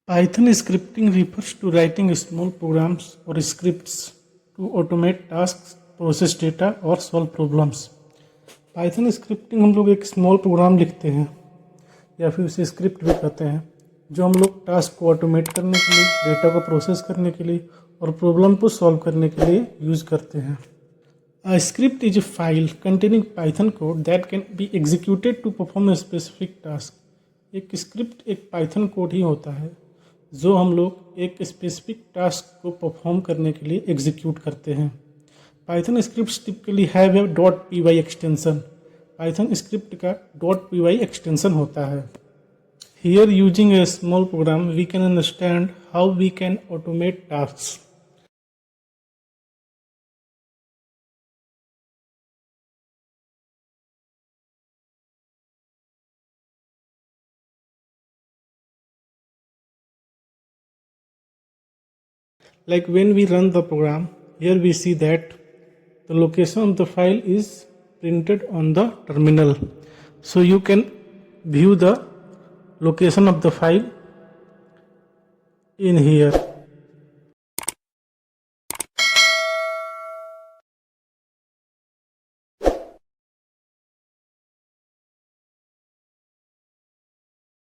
Python scripting refers to writing small programs or scripts to automate tasks, process data और solve problems. Python scripting हम लोग एक small programme लिखते हैं या फिर उसे स्क्रिप्ट भी कहते हैं जो हम लोग टास्क को ऑटोमेट करने के लिए, डेटा को प्रोसेस करने के लिए और प्रॉब्लम को सॉल्व करने के लिए यूज़ करते हैं. A script is a file containing Python code that can be executed to perform a specific task. एक स्क्रिप्ट एक पाइथन कोड ही होता है जो हम लोग एक स्पेसिफिक टास्क को परफॉर्म करने के लिए एग्जीक्यूट करते हैं. Python scripts typically have a .py extension. Python script का .py एक्सटेंशन होता है. Here using a small program we can understand how we can automate tasks. Like when we run the program, here we see that the location of the file is printed on the terminal. So you can view the location of the file in here.